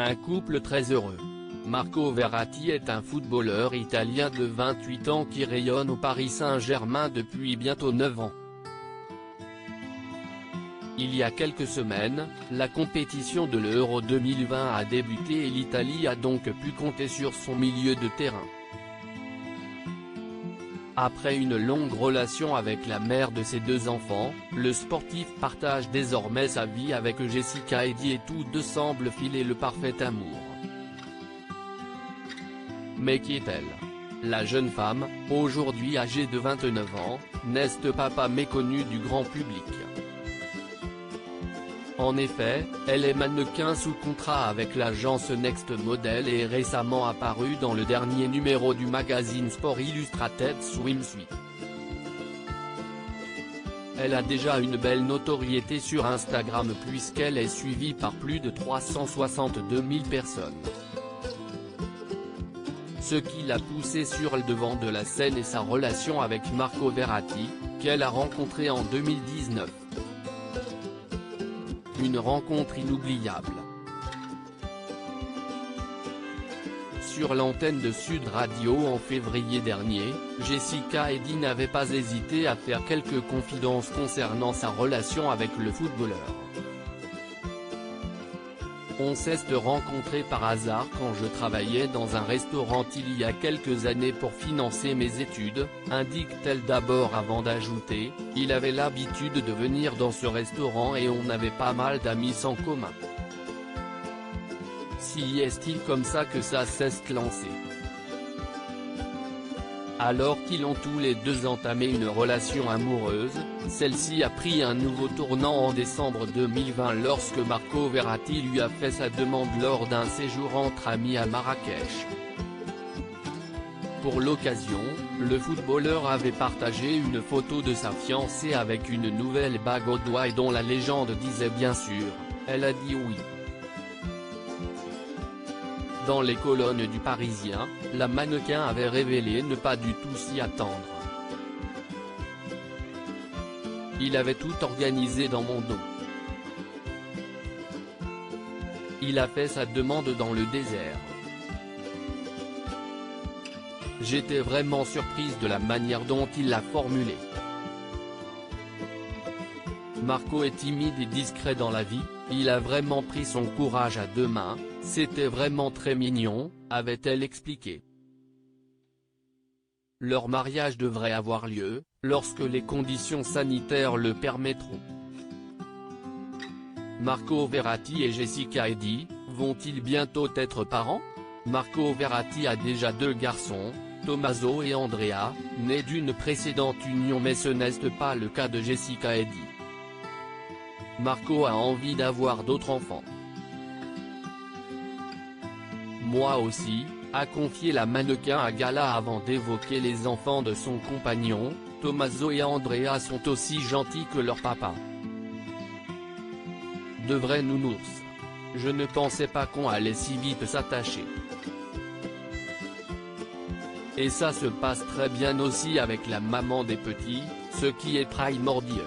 Un couple très heureux. Marco Verratti est un footballeur italien de 28 ans qui rayonne au Paris Saint-Germain depuis bientôt 9 ans. Il y a quelques semaines, la compétition de l'Euro 2020 a débuté et l'Italie a donc pu compter sur son milieu de terrain. Après une longue relation avec la mère de ses deux enfants, le sportif partage désormais sa vie avec Jessica Eddy et tous deux semblent filer le parfait amour. Mais qui est-elle? La jeune femme, aujourd'hui âgée de 29 ans, n'est pas méconnue du grand public. En effet, elle est mannequin sous contrat avec l'agence Next Model et est récemment apparue dans le dernier numéro du magazine Sport Illustrated Swimsuit. Elle a déjà une belle notoriété sur Instagram puisqu'elle est suivie par plus de 362 000 personnes. Ce qui l'a poussée sur le devant de la scène est sa relation avec Marco Verratti, qu'elle a rencontré en 2019. Une rencontre inoubliable. Sur l'antenne de Sud Radio en février dernier, Jessica Eddy n'avait pas hésité à faire quelques confidences concernant sa relation avec le footballeur. On s'est rencontrés par hasard quand je travaillais dans un restaurant il y a quelques années pour financer mes études, indique-t-elle d'abord avant d'ajouter, il avait l'habitude de venir dans ce restaurant et on avait pas mal d'amis en commun. Si est-il comme ça que ça s'est lancé. Alors qu'ils ont tous les deux entamé une relation amoureuse, celle-ci a pris un nouveau tournant en décembre 2020 lorsque Marco Verratti lui a fait sa demande lors d'un séjour entre amis à Marrakech. Pour l'occasion, le footballeur avait partagé une photo de sa fiancée avec une nouvelle bague au doigt et dont la légende disait bien sûr, elle a dit oui. Dans les colonnes du Parisien, la mannequin avait révélé ne pas du tout s'y attendre. Il avait tout organisé dans mon dos. Il a fait sa demande dans le désert. J'étais vraiment surprise de la manière dont il l'a formulé. Marco est timide et discret dans la vie, il a vraiment pris son courage à deux mains, c'était vraiment très mignon, avait-elle expliqué. Leur mariage devrait avoir lieu, lorsque les conditions sanitaires le permettront. Marco Verratti et Jessica Eddy, vont-ils bientôt être parents? Marco Verratti a déjà deux garçons, Tommaso et Andrea, nés d'une précédente union mais ce n'est pas le cas de Jessica Eddy. Marco a envie d'avoir d'autres enfants. Moi aussi, a confié la mannequin à Gala avant d'évoquer les enfants de son compagnon, Tommaso et Andrea sont aussi gentils que leur papa. De vrais nounours. Je ne pensais pas qu'on allait si vite s'attacher. Et ça se passe très bien aussi avec la maman des petits, ce qui est primordial.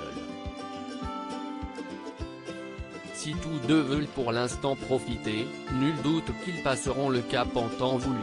Si tous deux veulent pour l'instant profiter, nul doute qu'ils passeront le cap en temps voulu.